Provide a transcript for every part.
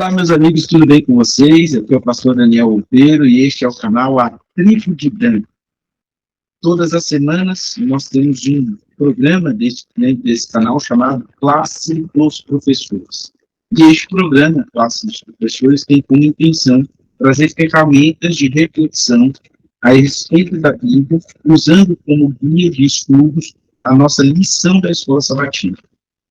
Olá, meus amigos, tudo bem com vocês? Aqui é o pastor Daniel Monteiro e este é o canal A Tribo de Dan. Todas as semanas nós temos um programa dentro desse canal chamado Classe dos Professores. E este programa, Classe dos Professores, tem como intenção trazer ferramentas de reflexão a respeito da Bíblia, usando como guia de estudos a nossa lição da Escola Sabatina.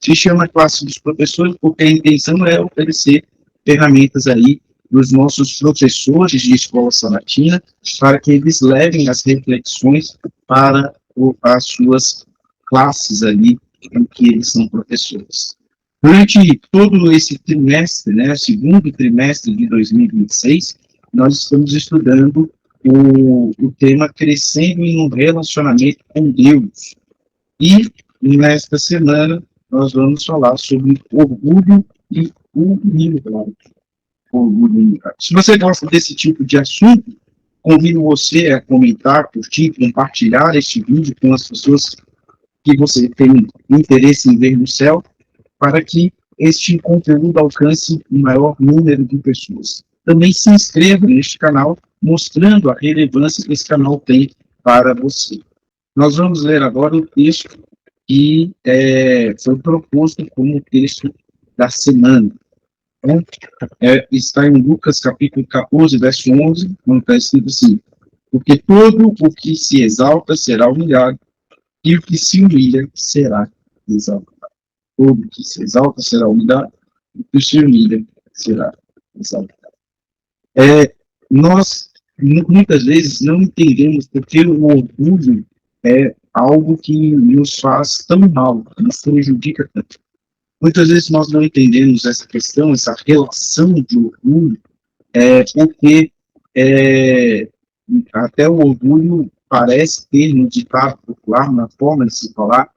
Se chama Classe dos Professores porque a intenção é oferecer ferramentas aí para os nossos professores de escola sabatina, para que eles levem as reflexões para as suas classes ali, em que eles são professores. Durante todo esse trimestre, o segundo trimestre de 2026, nós estamos estudando o tema Crescendo em um Relacionamento com Deus. E, nesta semana, nós vamos falar sobre orgulho e humildade. Se você gosta desse tipo de assunto, convido você a comentar, curtir, compartilhar este vídeo com as pessoas que você tem interesse em ver no céu, para que este conteúdo alcance o maior número de pessoas. Também se inscreva neste canal, mostrando a relevância que esse canal tem para você. Nós vamos ler agora o texto que foi proposto como texto da semana. Está em Lucas capítulo 14, verso 11, onde está escrito assim: porque todo o que se exalta será humilhado, e o que se humilha será exaltado. Todo o que se exalta será humilhado, e o que se humilha será exaltado. Nós, muitas vezes, não entendemos porque o orgulho é algo que nos faz tão mal, nos prejudica tanto. Muitas vezes nós não entendemos essa questão, essa relação de orgulho, porque até o orgulho parece ter, no ditado popular, na forma de se falar,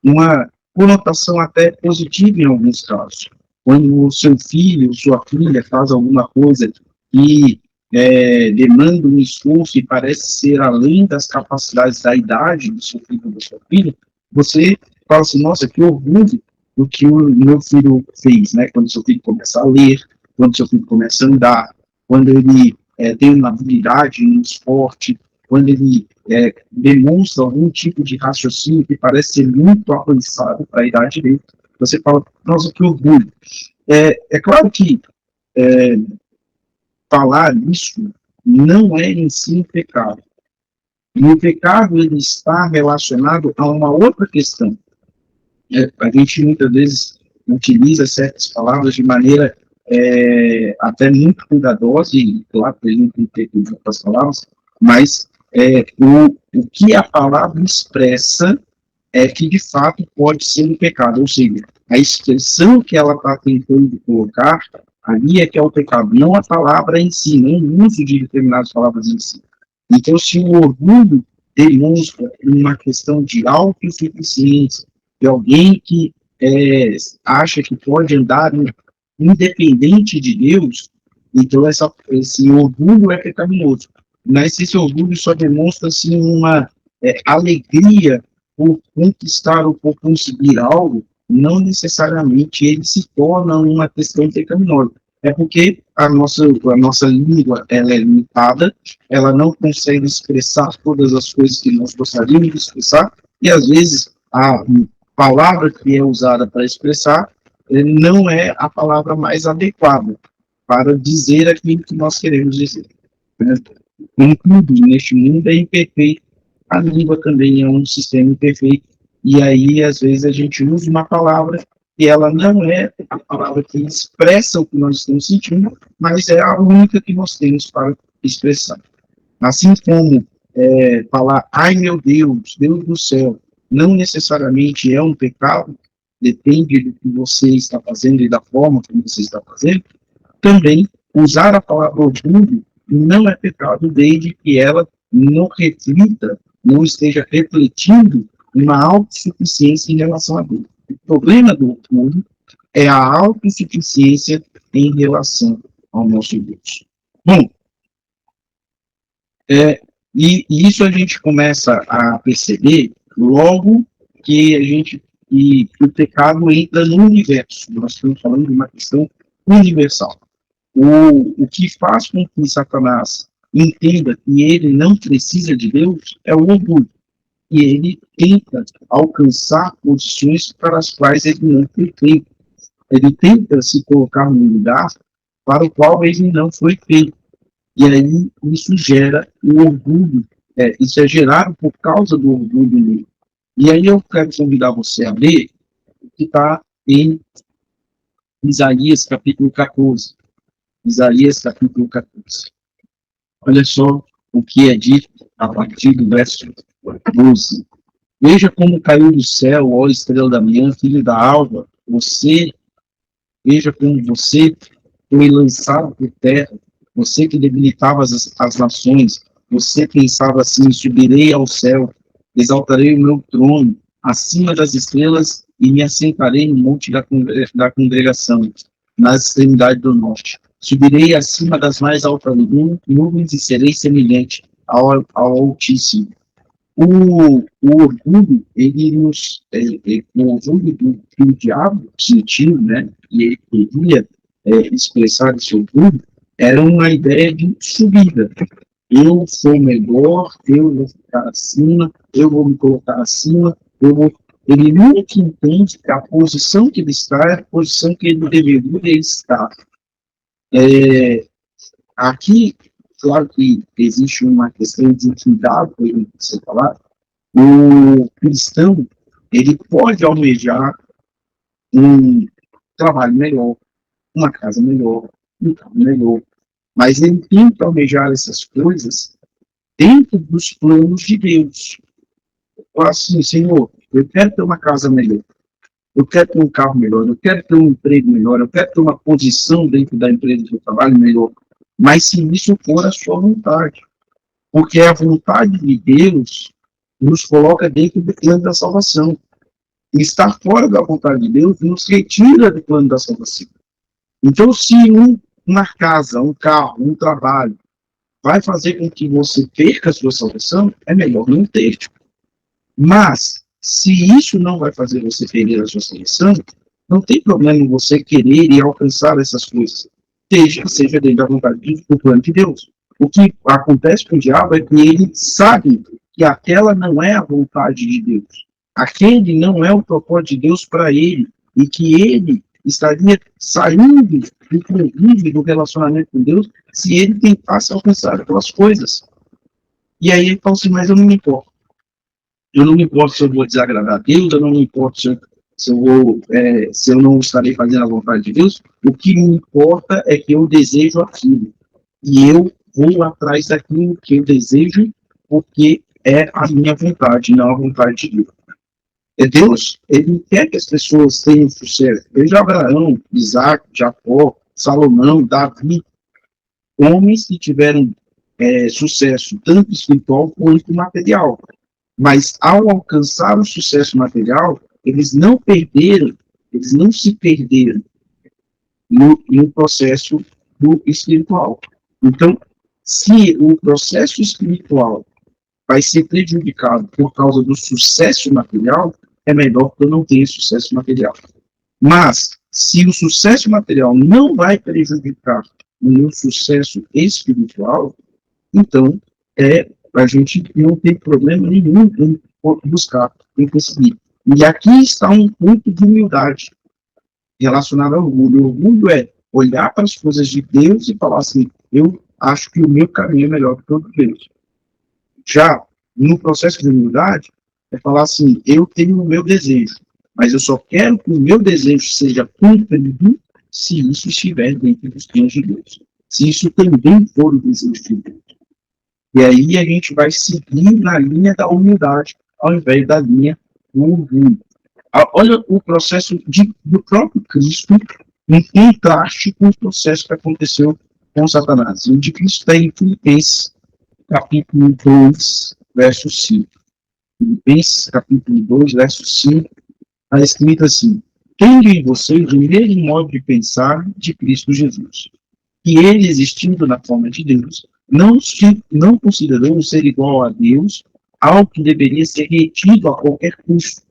uma conotação até positiva em alguns casos. Quando o seu filho ou sua filha faz alguma coisa que demanda um esforço e parece ser além das capacidades da idade do seu filho ou da sua filha, você fala assim: nossa, que orgulho do que o meu filho fez, quando seu filho começa a ler, quando seu filho começa a andar, quando ele tem uma habilidade no esporte, quando ele demonstra algum tipo de raciocínio que parece ser muito avançado para a idade dele, você fala: nossa, que orgulho. É claro que falar isso não é em si um pecado. E o pecado ele está relacionado a uma outra questão. A gente muitas vezes utiliza certas palavras de maneira até muito cuidadosa, e claro que a gente tem que ter outras palavras, mas o que a palavra expressa é que de fato pode ser um pecado, ou seja, a expressão que ela está tentando colocar ali é que é o pecado, não a palavra em si, não o uso de determinadas palavras em si. Então, se o orgulho demonstra uma questão de autossuficiência, de alguém que acha que pode andar independente de Deus, então esse orgulho é pecaminoso. Mas esse orgulho só demonstra assim, uma alegria por conquistar ou por conseguir algo, não necessariamente ele se torna uma questão pecaminosa. É porque a nossa língua ela é limitada, ela não consegue expressar todas as coisas que nós gostaríamos de expressar, e às vezes a palavra que é usada para expressar não é a palavra mais adequada para dizer aquilo que nós queremos dizer. Como tudo neste mundo é imperfeito, a língua também é um sistema imperfeito, e aí às vezes a gente usa uma palavra e ela não é a palavra que expressa o que nós estamos sentindo, mas é a única que nós temos para expressar. Assim como falar, ai meu Deus, Deus do céu, não necessariamente é um pecado, depende do que você está fazendo e da forma como você está fazendo, também usar a palavra orgulho não é pecado, desde que ela não reflita, não esteja refletindo uma autossuficiência em relação a Deus. O problema do orgulho é a autossuficiência em relação ao nosso Deus. Bom, e isso a gente começa a perceber logo que o pecado entra no universo. Nós estamos falando de uma questão universal. O que faz com que Satanás entenda que ele não precisa de Deus é o orgulho. E ele tenta alcançar posições para as quais ele não foi feito. Ele tenta se colocar num lugar para o qual ele não foi feito. E aí isso gera o orgulho. Isso é gerado por causa do orgulho dele. E aí eu quero convidar você a ler o que está em Isaías capítulo 14. Isaías capítulo 14. Olha só o que é dito a partir do verso 12. Veja como caiu do céu, ó estrela da manhã, filho da alva, veja como você foi lançado por terra, você que debilitava as nações, você pensava assim, subirei ao céu, exaltarei o meu trono, acima das estrelas, e me assentarei no monte da congregação, nas extremidades do norte. Subirei acima das mais altas nuvens e serei semelhante ao Altíssimo. O orgulho, o orgulho que o diabo sentiu, né, e ele queria expressar esse orgulho, era uma ideia de subida. Eu sou melhor, eu vou ficar acima, eu vou me colocar acima, ele nunca entende que a posição que ele está é a posição que ele deveria estar. Aqui, claro que existe uma questão de cuidado, como você falar, o cristão, ele pode almejar um trabalho melhor, uma casa melhor, um carro melhor, mas ele tem que almejar essas coisas dentro dos planos de Deus. Assim, Senhor, eu quero ter uma casa melhor, eu quero ter um carro melhor, eu quero ter um emprego melhor, eu quero ter uma posição dentro da empresa que eu trabalho melhor, mas se isso for a sua vontade, porque a vontade de Deus nos coloca dentro do plano da salvação. E estar fora da vontade de Deus nos retira do plano da salvação. Então, se uma casa, um carro, um trabalho vai fazer com que você perca a sua salvação, é melhor não ter. Mas, se isso não vai fazer você perder a sua salvação, não tem problema você querer e alcançar essas coisas. Seja dentro da vontade do plano de Deus. O que acontece com o diabo é que ele sabe que aquela não é a vontade de Deus. Aquele não é o propósito de Deus para ele. E que ele estaria saindo do convívio, do relacionamento com Deus, se ele tentasse alcançar aquelas coisas. E aí ele fala assim, mas eu não me importo. Eu não me importo se eu vou desagradar a Deus, eu não me importo se eu não estarei fazendo a vontade de Deus. O que me importa é que eu desejo aquilo. E eu vou atrás daquilo que eu desejo, porque é a minha vontade, não a vontade de Deus. Deus, ele quer que as pessoas tenham sucesso. Veja Abraão, Isaac, Jacó, Salomão, Davi, homens que tiveram sucesso, tanto espiritual quanto material. Mas ao alcançar o sucesso material, eles não se perderam no processo do espiritual. Então, se o processo espiritual vai ser prejudicado por causa do sucesso material, é melhor que eu não tenha sucesso material. Mas, se o sucesso material não vai prejudicar o meu sucesso espiritual, então a gente não tem problema nenhum em buscar, em conseguir. E aqui está um ponto de humildade relacionado ao orgulho. O orgulho é olhar para as coisas de Deus e falar assim, eu acho que o meu caminho é melhor que o de Deus. Já no processo de humildade, é falar assim, eu tenho o meu desejo, mas eu só quero que o meu desejo seja cumprido se isso estiver dentro dos planos de Deus. Se isso também for o desejo de Deus. E aí a gente vai seguir na linha da humildade, ao invés da linha do orgulho. Olha o processo do próprio Cristo em contraste com o processo que aconteceu com Satanás. O de Cristo está em Filipenses, capítulo 2, verso 5. Filipenses, capítulo 2, verso 5, está escrito assim, tendo em vocês o mesmo modo de pensar de Cristo Jesus, que ele, existindo na forma de Deus, não considerou ser igual a Deus, algo que deveria ser retido a qualquer custo.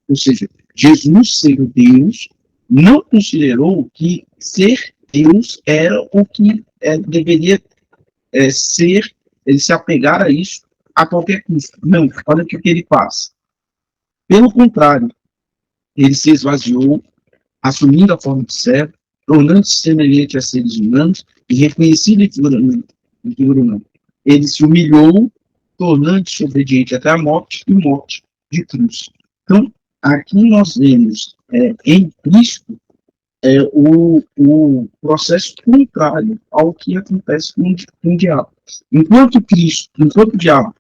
Ou seja, Jesus, sendo Deus, não considerou que ser Deus era o que deveria ser, ele se apegar a isso a qualquer custo. Não, olha o que ele faz. Pelo contrário, ele se esvaziou, assumindo a forma de servo, tornando-se semelhante a seres humanos e reconhecido em figura humana. Ele se humilhou, tornando-se obediente até a morte e morte de cruz. Então, aqui nós vemos em Cristo o processo contrário ao que acontece com o diabo. Enquanto o diabo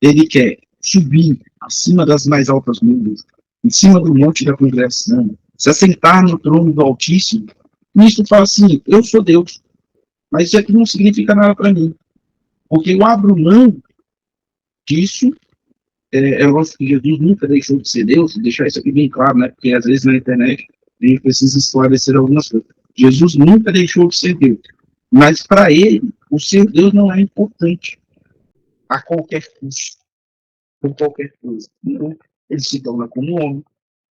ele quer subir acima das mais altas nuvens, em cima do monte da congregação, se assentar no trono do Altíssimo, Cristo fala assim: eu sou Deus, mas isso aqui não significa nada para mim, porque eu abro mão disso. Eu gosto que Jesus nunca deixou de ser Deus, deixar isso aqui bem claro, né? Porque às vezes na internet a gente precisa esclarecer algumas coisas. Jesus nunca deixou de ser Deus, mas para ele, o ser Deus não é importante a qualquer custo, por qualquer coisa. Não. Ele se torna como homem,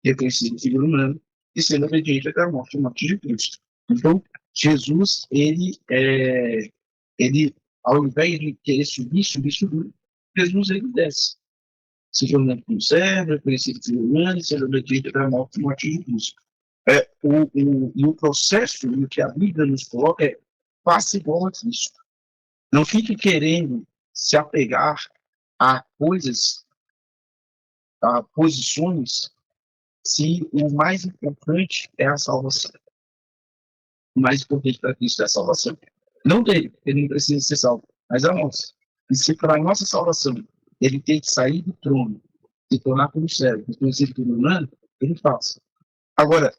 reconhecido em figura humana, e sendo obediente até a morte de Cristo. Então, Jesus, ele, ao invés de querer subir, Jesus ele desce. Se tornando como servo, reconhecido em figura humana, e sendo obediente até a morte de Cristo. E o processo no que a Bíblia nos coloca faça igual a Cristo. Não fique querendo se apegar a coisas, a posições, se o mais importante é a salvação. O mais importante para Cristo é a salvação. Não dele, ele não precisa ser salvo, mas a nossa. E se para a nossa salvação ele tem que sair do trono, se tornar como servo, reconhecido como humano, ele faz. Agora,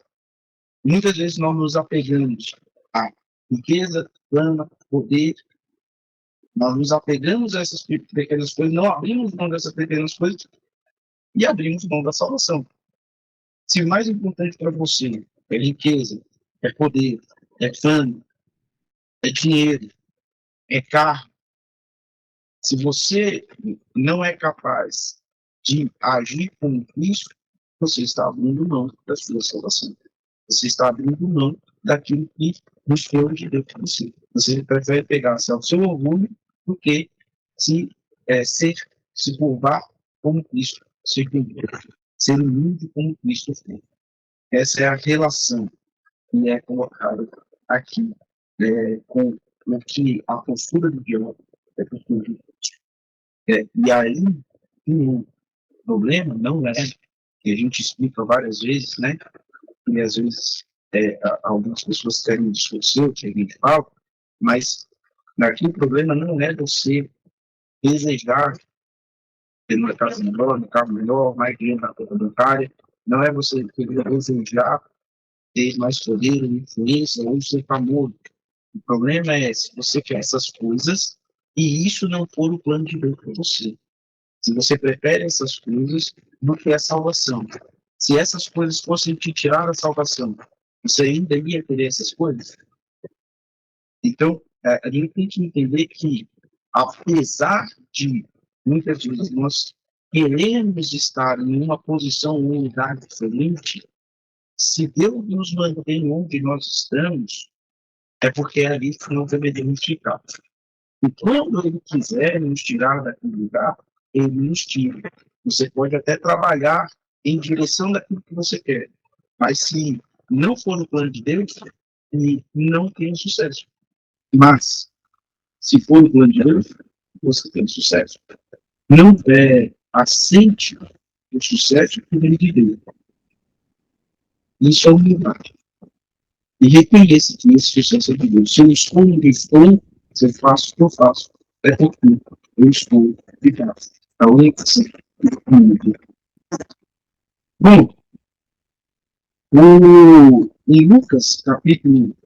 muitas vezes nós nos apegamos a riqueza, fama, poder, nós nos apegamos a essas pequenas coisas, não abrimos mão dessas pequenas coisas e abrimos mão da salvação. Se o mais importante para você é riqueza, é poder, é fama, é dinheiro, é carro, se você não é capaz de agir como Cristo, você está abrindo mão da sua salvação. Você está abrindo mão daquilo que nos foi de Deus para você. Você prefere pegar-se ao seu orgulho do que se curvar como Cristo se curvou, ser humilde como Cristo foi. Essa é a relação que é colocada aqui com o que a postura do diálogo é postura de Cristo. E aí, o problema não é que a gente explica várias vezes, né? E às vezes algumas pessoas querem distorcer o que a gente fala, mas aqui o problema não é você desejar ter uma casa melhor, um carro melhor, mais dinheiro na conta bancária, não é você desejar ter mais poder, influência ou ser famoso. O problema é se você quer essas coisas e isso não for o plano de Deus para você. Se você prefere essas coisas do que a salvação. Se essas coisas fossem te tirar a salvação, você ainda ia querer essas coisas? Então, a gente tem que entender que, apesar de muitas vezes nós queremos estar em uma posição, em um lugar diferente, se Deus nos mantém onde nós estamos, é porque é ali que não deveríamos ficar. E quando Ele quiser nos tirar daquele lugar, Ele nos tira. Você pode até trabalhar em direção daquilo que você quer, mas se não for no plano de Deus, não tem sucesso. Mas, se for no plano de Deus, você tem sucesso. Não aceite o sucesso que vem de Deus. Isso é humildade. E reconheça que esse sucesso é de Deus. Se eu estou onde estou, se eu faço o que eu faço, é porque eu estou de graça. A única coisa. Bom, em Lucas, capítulo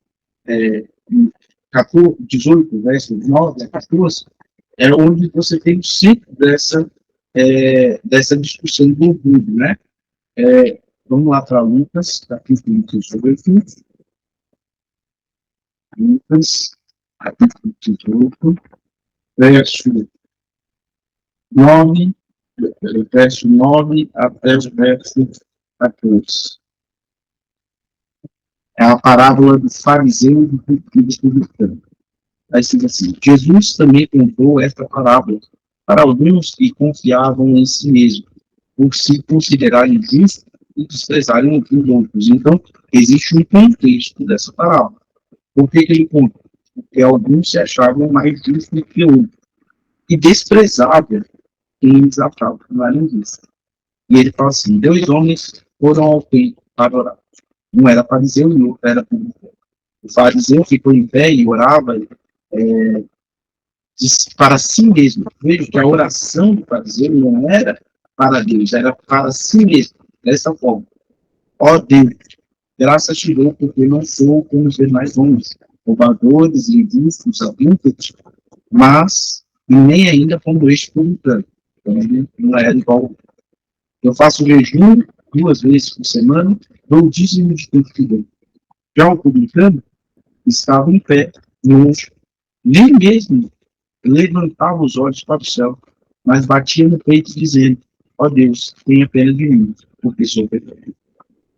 18, versos 9 a 14, é onde você tem o centro dessa discussão do orgulho, né? Vamos lá para Lucas, capítulo 18. Lucas, capítulo 18, verso 9 até o verso 14. É a parábola do fariseu e do publicano. Aí diz assim: Jesus também contou esta parábola para alguns que confiavam em si mesmos, por se considerarem justos e desprezarem os outros. Então, existe um contexto dessa parábola. Por que ele conta? Porque alguns se achavam mais justos que outros e desprezavam quem eles achavam que não eram justos. E ele fala assim: 2 homens foram ao templo para orar. Um era fariseu e o outro era publicano. O fariseu ficou em pé e orava para si mesmo. Veja que a oração do fariseu não era para Deus, era para si mesmo. Dessa forma: ó Deus, graças te dou porque eu não sou como os demais homens, roubadores, injustos, adúlteros, mas nem ainda como este publicano. Então, ele não era igual. Eu faço jejum 2 vezes por semana, dou o dízimo de tudo que dou. Já o publicano estava em pé, longe, nem mesmo levantava os olhos para o céu, mas batia no peito dizendo: ó Deus, tenha pena de mim, porque sou pecador.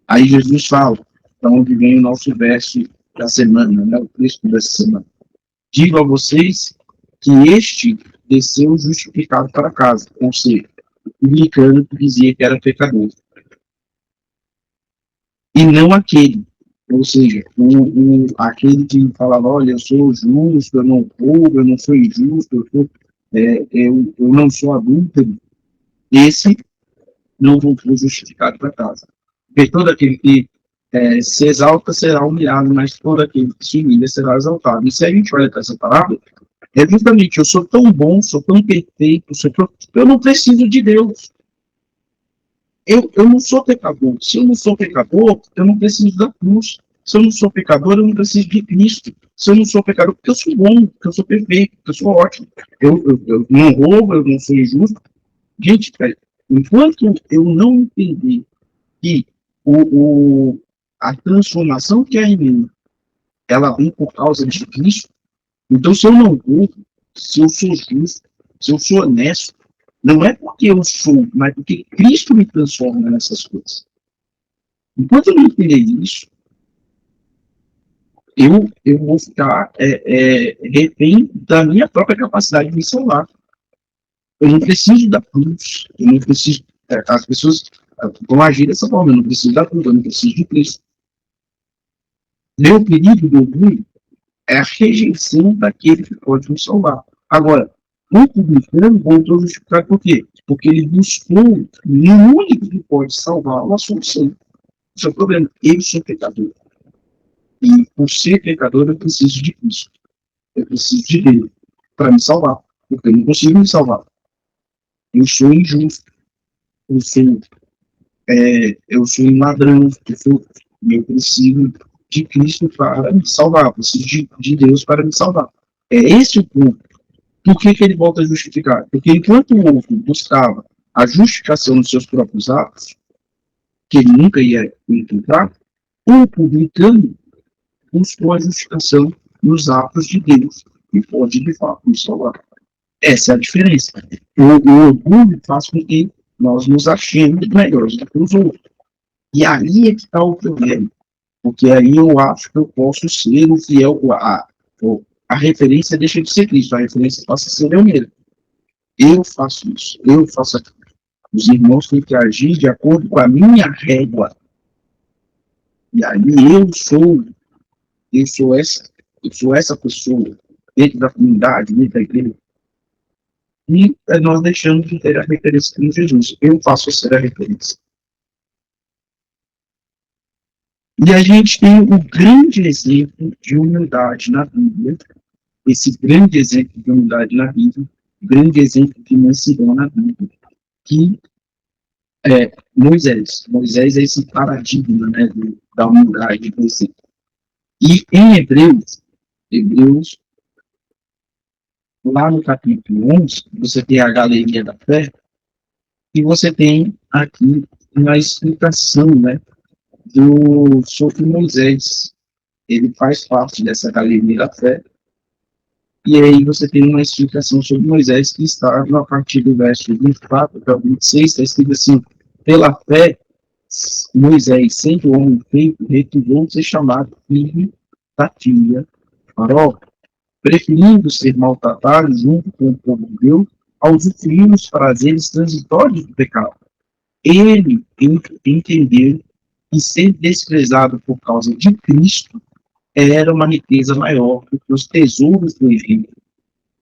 Aí Jesus fala, para onde vem o nosso verso da semana, né, o texto dessa semana. Digo a vocês que este desceu justificado para casa, ou seja, o publicano que dizia que era pecador, e não aquele, ou seja, aquele que falava: olha, eu sou justo, eu não roubo, eu não sou injusto, eu não sou adúltero. Esse não voltou justificado para casa. Porque todo aquele que se exalta será humilhado, mas todo aquele que se humilha será exaltado. E se a gente olha para essa palavra, é justamente: eu sou tão bom, sou tão perfeito, eu não preciso de Deus. Eu não sou pecador. Se eu não sou pecador, eu não preciso da cruz. Se eu não sou pecador, eu não preciso de Cristo. Se eu não sou pecador, porque eu sou bom, porque eu sou perfeito, porque eu sou ótimo. Eu não roubo, eu não sou injusto. Gente, enquanto eu não entender que a transformação que é em mim, ela vem por causa de Cristo, então se eu não roubo, se eu sou justo, se eu sou honesto, não é porque eu sou, mas porque Cristo me transforma nessas coisas. Enquanto eu não entender isso, eu vou ficar refém da minha própria capacidade de me salvar. Eu não preciso da cruz, eu não preciso. As pessoas vão agir dessa forma: eu não preciso da cruz, eu não preciso de Cristo. Meu perigo do orgulho é a rejeição daquele que pode nos salvar. Agora, o publicano voltou a justificar por quê? Porque ele buscou no único que pode salvar a solução. Esse é o problema. Eu sou pecador. E por ser pecador, eu preciso de Cristo. Eu preciso de Deus para me salvar. Porque eu não consigo me salvar. Eu sou injusto. Eu sou um ladrão. Eu preciso de Cristo para me salvar. Eu preciso de Deus para me salvar. É esse o ponto. Por que ele volta a justificar? Porque enquanto o outro buscava a justificação dos seus próprios atos, que ele nunca ia encontrar, o publicano buscou a justificação nos atos de Deus, que pode, de fato, nos salvar. Essa é a diferença. O orgulho faz com que nós nos achemos melhores do que os outros. E aí é que está o problema. Porque aí eu acho que eu posso ser o fiel. A referência deixa de ser Cristo, a referência passa a ser eu mesmo. Eu faço isso, eu faço aquilo. Os irmãos têm que agir de acordo com a minha régua. E aí eu sou essa pessoa dentro da comunidade, dentro da igreja. E nós deixamos de ter a referência com Jesus. Eu faço ser a referência. E a gente tem um grande exemplo de humildade na Bíblia. Esse grande exemplo de humildade na Bíblia, grande exemplo de mansidão na Bíblia, que é Moisés. Moisés é esse paradigma, né, da humildade, por exemplo. E em Hebreus, lá no capítulo 11, você tem a galeria da fé, e você tem aqui uma explicação, né, sobre Moisés. Ele faz parte dessa galeria da fé. E aí você tem uma explicação sobre Moisés que está a partir do verso 24 para 26, está escrito assim: pela fé, Moisés, sendo homem feito, recusou ser chamado filho da filha de Faraó, preferindo ser maltratado junto com o povo de Deus a usufruir os prazeres transitórios do pecado. Ele entendeu que ser desprezado por causa de Cristo era uma riqueza maior do que os tesouros do Egito,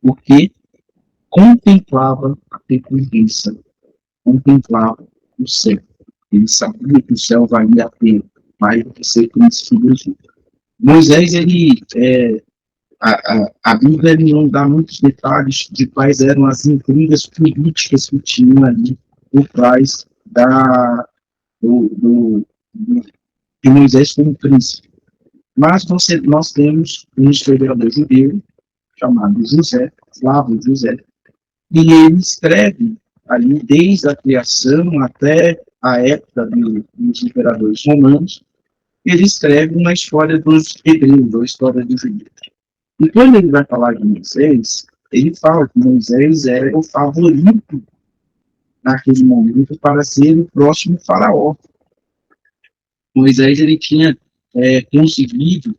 porque contemplava a recompensa, contemplava o céu. Ele sabia que o céu valia a pena, mais do que ser príncipe do Egito. Moisés, a Bíblia ele não dá muitos detalhes de quais eram as intrigas políticas que tinham ali por trás de Moisés como príncipe. Mas nós temos um historiador judeu chamado José, Flávio José, e ele escreve ali desde a criação até a época dos imperadores romanos, ele escreve uma história dos hebreus, a história dos judeus. E quando ele vai falar de Moisés, ele fala que Moisés era o favorito naquele momento para ser o próximo faraó. Moisés ele tinha conseguido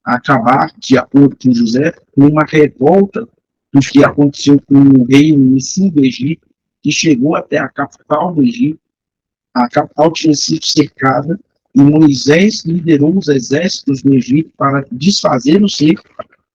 acabar, de acordo com José, com uma revolta do que aconteceu com o rei no sul do Egito, que chegou até a capital do Egito. A capital tinha sido cercada e Moisés liderou os exércitos do Egito para desfazer o cerco,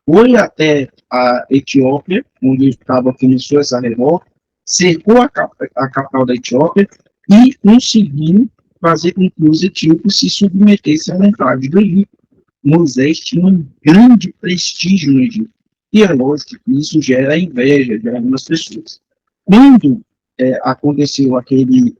foi até a Etiópia, onde começou essa revolta, cercou a capital da Etiópia e conseguiu fazer com que os etíopes se submetessem à vontade do Egito. Moisés tinha um grande prestígio no Egito. E é lógico que isso gera inveja de algumas pessoas. Quando aconteceu aquele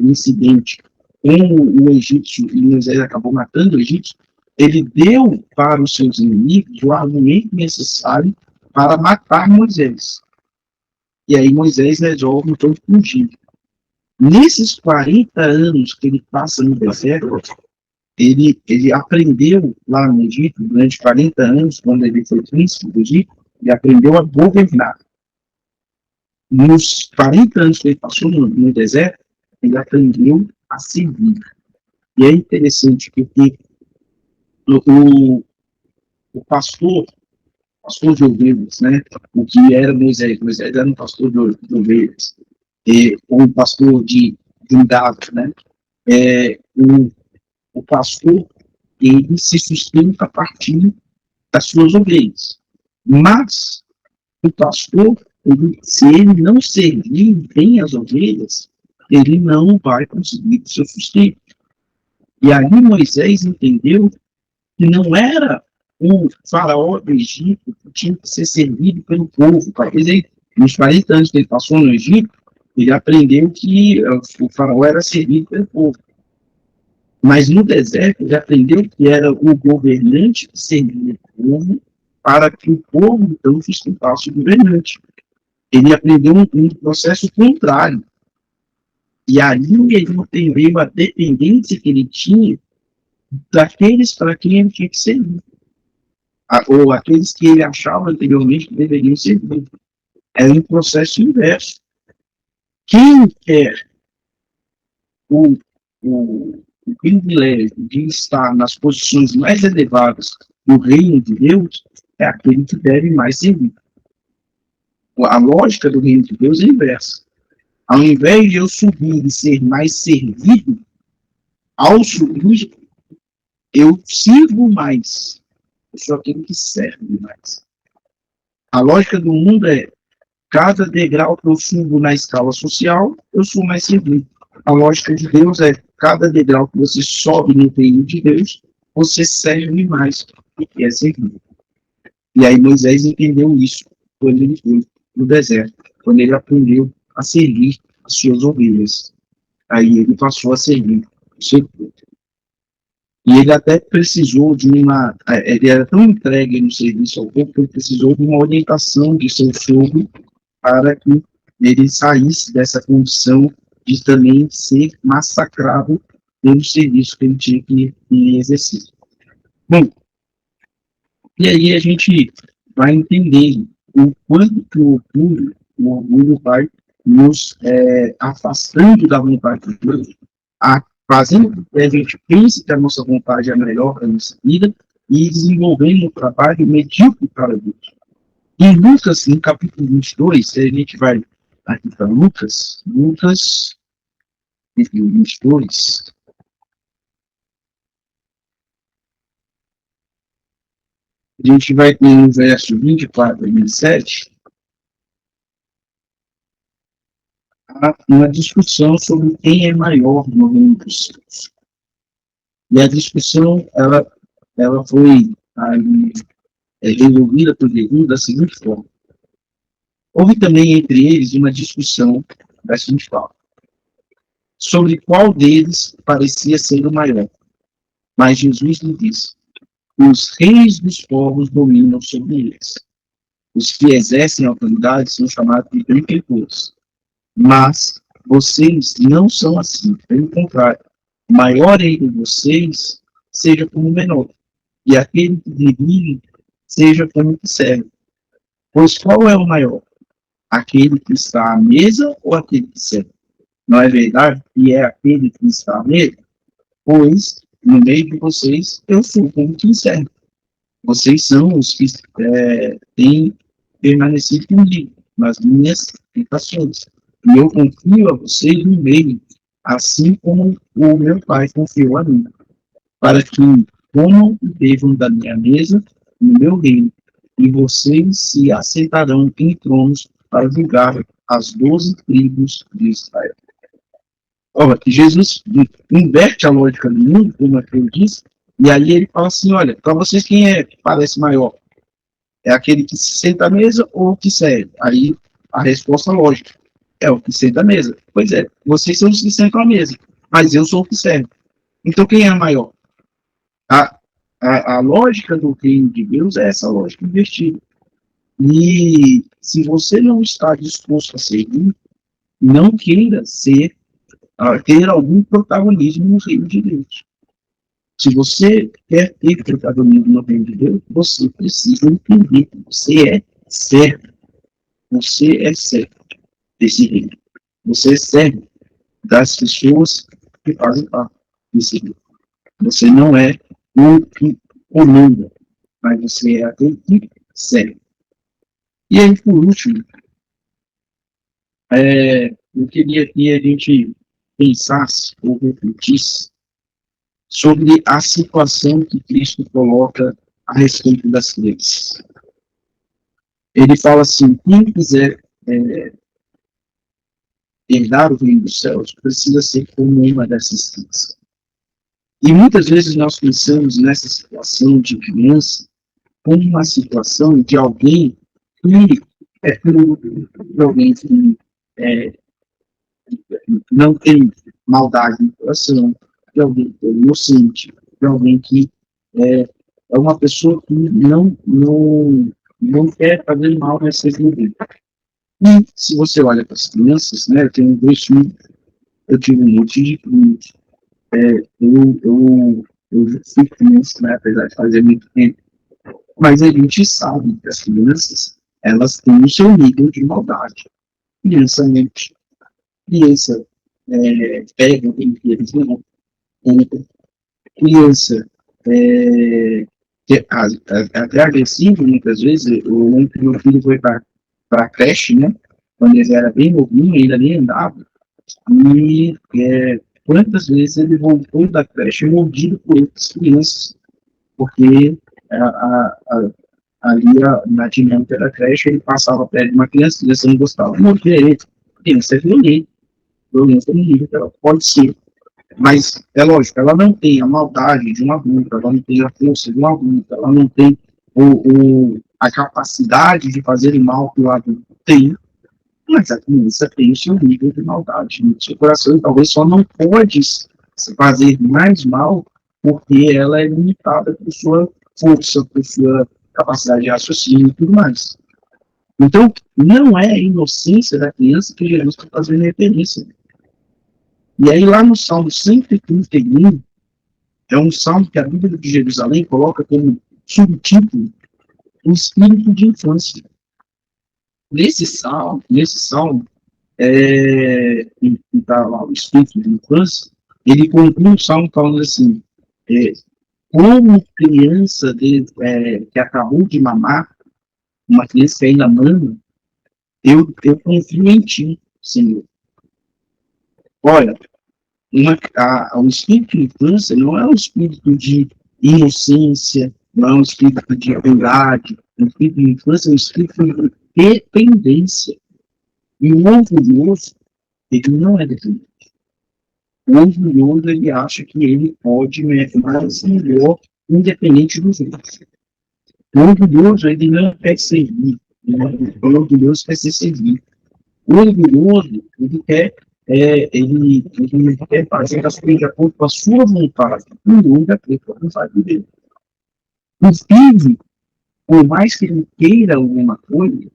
incidente com o egípcio e Moisés acabou matando o egípcio, ele deu para os seus inimigos o argumento necessário para matar Moisés. E aí Moisés resolve então fugir. Nesses 40 anos que ele passa no deserto, ele aprendeu lá no Egito, durante 40 anos, quando ele foi príncipe do Egito, ele aprendeu a governar. Nos 40 anos que ele passou no deserto, ele aprendeu a servir. E é interessante porque o pastor de ovelhas, né? O que era Moisés? Moisés era um pastor de ovelhas, ou um pastor de um gado, né? O pastor, ele se sustenta a partir das suas ovelhas. Mas o pastor, se ele não servir bem as ovelhas, ele não vai conseguir o seu sustento. E aí Moisés entendeu que não era o faraó do Egito que tinha que ser servido pelo povo. Talvez ele, nos 40 anos que ele passou no Egito, ele aprendeu que o faraó era servido pelo povo. Mas no deserto ele aprendeu que era o governante que servia o povo para que o povo, então, sustentasse o governante. Ele aprendeu um processo contrário. E ali ele entendeu a dependência que ele tinha daqueles para quem ele tinha que servir. Ou aqueles que ele achava anteriormente que deveriam servir. É um processo inverso. Quem quer o privilégio de estar nas posições mais elevadas do reino de Deus é aquele que deve mais servir. A lógica do reino de Deus é inversa. Ao invés de eu subir e ser mais servido, ao subir, eu sirvo mais. Eu sou aquele que serve mais. A lógica do mundo é, cada degrau que eu subo na escala social, eu sou mais servido. A lógica de Deus é, cada degrau que você sobe no reino de Deus, você serve mais do que é servido. E aí Moisés entendeu isso quando ele foi no deserto, quando ele aprendeu a servir as suas ovelhas. Aí ele passou a servir o seu povo. E ele até precisou de ele era tão entregue no serviço ao povo que ele precisou de uma orientação de seu sogro para que ele saísse dessa condição de também ser massacrado pelo serviço que ele tinha que exercer. Bom, e aí a gente vai entender o quanto que o orgulho vai nos afastando da vontade de Deus, fazendo com que a gente pense que a nossa vontade é melhor para a nossa vida e desenvolvendo um trabalho medíocre para Deus. Em Lucas, no capítulo 22, a gente vai aqui para Lucas 22, a gente vai ter no verso 24 e 27, uma discussão sobre quem é maior no reino dos céus. E a discussão, ela foi aí, resolvida por Jesus da seguinte forma. Houve também entre eles uma discussão da seguinte forma, sobre qual deles parecia ser o maior. Mas Jesus lhe disse, os reis dos povos dominam sobre eles. Os que exercem autoridade são chamados de benfeitores. Mas vocês não são assim. Pelo contrário, maior entre vocês seja como menor. E aquele que dirige seja como que serve. Pois qual é o maior? Aquele que está à mesa ou aquele que serve? Não é verdade que é aquele que está à mesa? Pois, no meio de vocês, eu sou como que serve. Vocês são os que têm permanecido comigo nas minhas tentações. E eu confio a vocês no meio, assim como o meu Pai confiou a mim, para que comam e bebam da minha mesa no meu reino, e vocês se assentarão em tronos para julgar as 12 tribos de Israel. Ora, Jesus inverte a lógica do mundo, como eu disse, e aí ele fala assim, olha, para vocês quem é que parece maior? É aquele que se senta à mesa ou o que serve? Aí a resposta lógica é o que senta à mesa. Pois é, vocês são os que sentam à mesa, mas eu sou o que serve. Então quem é maior? A, a lógica do reino de Deus é essa lógica invertida. E se você não está disposto a servir, não queira ter algum protagonismo no reino de Deus. Se você quer ter protagonismo no reino de Deus, você precisa entender que você é servo. Você é servo desse reino. Você é servo das pessoas que fazem parte desse reino. Você não é o que comanda, mas você é aquele que serve. E aí, por último, eu queria que a gente pensasse ou refletisse sobre a situação que Cristo coloca a respeito das crianças. Ele fala assim, quem quiser herdar o reino dos céus precisa ser como uma dessas crianças. E muitas vezes nós pensamos nessa situação de criança como uma situação de alguém que é puro, de alguém que não tem maldade no coração, de alguém que é inocente, de alguém que é uma pessoa que não quer fazer mal nessa vida. E se você olha para as crianças, né, eu tenho 2 filhos, eu tive um monte de primos, eu fui criança, né, apesar de fazer muito tempo, mas a gente sabe que as crianças, elas têm o seu nível de maldade. Criança mente, criança pega o brinquedo, não, criança até agressivo, muitas vezes. Eu lembro que meu filho foi para a creche, né? Quando ele era bem novinho, ainda nem andava. E quantas vezes ele voltou da creche mordido por outras crianças, porque ali na dinâmica da creche ele passava perto de uma criança, a criança não gostava, mordia ele. Criança é violenta, violência no nível que ela pode ser. Mas, é lógico, ela não tem a maldade de um adulto, ela não tem a força de um adulto, ela não tem a capacidade de fazer o mal que o adulto tem, mas a criança tem o seu nível de maldade no seu coração, e talvez só não pode fazer mais mal porque ela é limitada por sua força, por sua capacidade de raciocínio e tudo mais. Então, não é a inocência da criança que Jesus está fazendo referência. E aí, lá no Salmo 131, é um salmo que a Bíblia de Jerusalém coloca como subtítulo o espírito de infância. Nesse salmo que está lá o espírito de infância, Ele conclui o salmo falando assim, é, como criança que acabou de mamar, uma criança que ainda mama, eu confio em ti, Senhor. Olha, o espírito de infância não é um espírito de inocência, não é um espírito de verdade. O espírito de infância é um espírito de dependência. E o orgulhoso, ele não é dependente. O orgulhoso, ele acha que ele pode mais melhor, independente dos outros. O orgulhoso, ele não quer servir. O orgulhoso quer ser servido. O orgulhoso, ele quer fazer as coisas de acordo com a sua vontade, e não de acordo com a vontade dele. O filho, por mais que ele queira alguma coisa,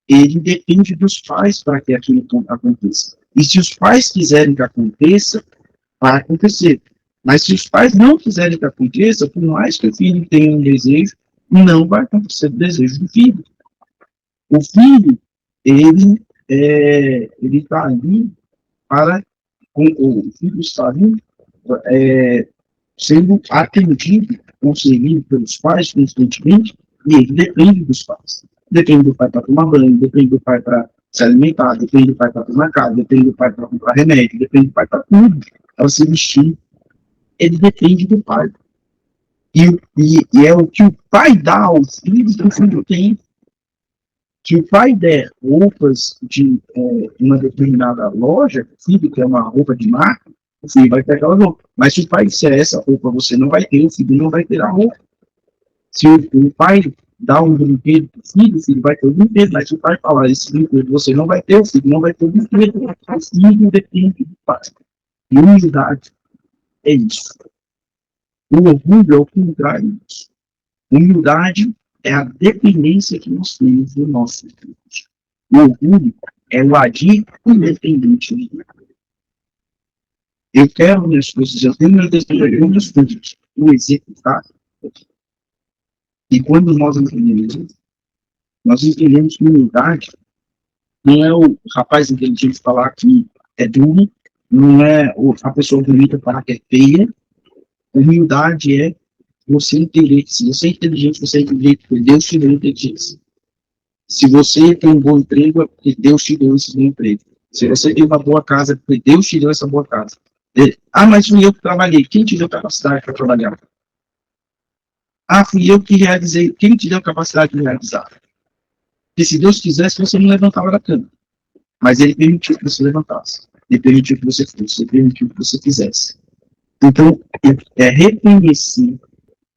ele depende dos pais para que aquilo aconteça. E se os pais quiserem que aconteça, vai acontecer. Mas se os pais não quiserem que aconteça, por mais que o filho tenha um desejo, não vai acontecer o desejo do filho. O filho, ele está ali para o filho está ali sendo atendido, conseguido pelos pais constantemente, e ele depende dos pais. Depende do pai para tomar banho, depende do pai para se alimentar, depende do pai para tomar casa, depende do pai para comprar remédio, depende do pai para tudo, para se vestir. Ele depende do pai. E é o que o pai dá ao filho que o filho tem. Se o pai der roupas de uma determinada loja, o filho quer uma roupa de marca, o filho vai ter aquela roupa. Mas se o pai disser essa roupa você não vai ter, o filho não vai ter a roupa. Se o pai dá um brinquedo para o filho vai ter o brinquedo. Mas se o pai falar esse brinquedo você não vai ter, o filho não vai ter o brinquedo. O filho depende do pai. E humildade é isso. O orgulho é o contrário disso. Humildade é a dependência que nós temos do nosso Deus. O orgulho é o agir independente de Deus. Eu quero minhas coisas, eu tenho meu desejo, minhas coisas, o executar. E quando nós entendemos que humildade não é o rapaz inteligente falar que é duro, não é a pessoa bonita falar que é feia. Humildade é você entender que se você é inteligente, você é inteligente, porque Deus te deu inteligência. Se você tem um bom emprego, é porque Deus te deu esse bom emprego. Se você tem uma boa casa, é porque Deus te deu essa boa casa. Mas fui eu que trabalhei. Quem te deu capacidade para trabalhar? Fui eu que realizei. Quem te deu capacidade de realizar? Porque se Deus quisesse, você não levantava da cama. Mas Ele permitiu que você levantasse. Ele permitiu que você fosse. Ele permitiu que você fizesse. Então, é reconhecer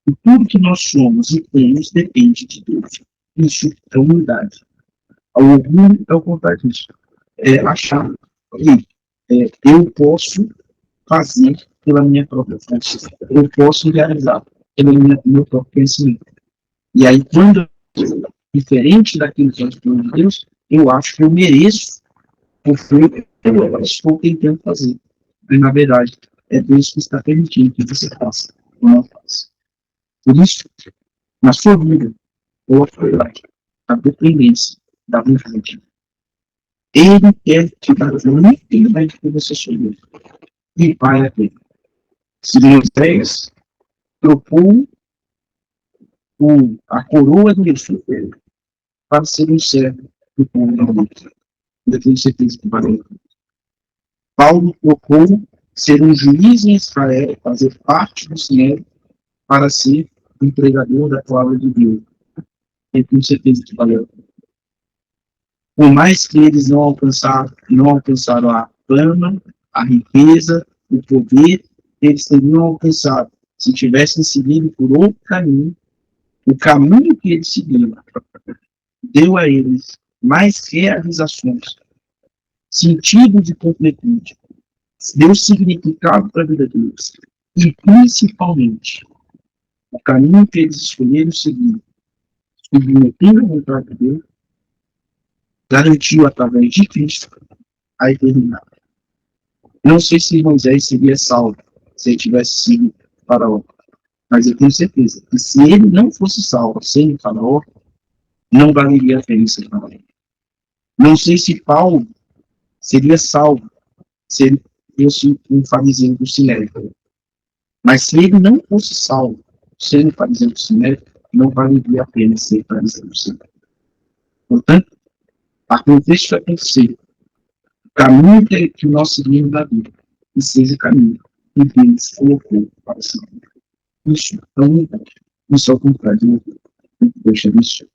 que tudo que nós somos e temos depende de Deus. Isso é humildade. O orgulho é o contrário disso. É achar que eu posso fazer pela minha própria força. Eu posso realizar pelo meu próprio conhecimento. E aí, quando diferente daquilo que é de Deus, eu acho que eu mereço, porque eu estou tentando fazer. Mas, na verdade, é Deus que está permitindo que você faça ou não faça. Por isso, na sua vida, coloque a dependência da vontade. Ele quer te dar muito mais do que você sonhou. E vai a ter. Se Moisés trocou a coroa do Egito para ser um servo do povo da luta. Eu tenho certeza que vai. Paulo trocou ser um juiz em Israel, fazer parte do Senhor, para ser um pregador da palavra de Deus. Eu tenho certeza que valeu. Por mais que eles não alcançaram a fama, a riqueza, o poder, eles teriam alcançado se tivessem seguido por outro caminho. O caminho que eles seguiram deu a eles mais realizações, sentido de completude, deu significado para a vida deles. E, principalmente, o caminho que eles escolheram seguir, submetendo a vontade de Deus, garantiu, através de Cristo, a eternidade. Não sei se Moisés seria salvo se ele tivesse sido Faraó, mas eu tenho certeza que se ele não fosse salvo sem Faraó, não valeria a pena ser Faraó. Não sei se Paulo seria salvo se ele fosse um fariseu do sinédrio. Mas se ele não fosse salvo, sendo fariseu do sinédrio, não valeria a pena ser fariseu do sinédrio. Portanto, a contexto vai acontecer o caminho que nós seguimos na vida, que seja o caminho que Deus colocou para seguir. Isso é unidade. Isso é o contrário de Deus. Deixa isso.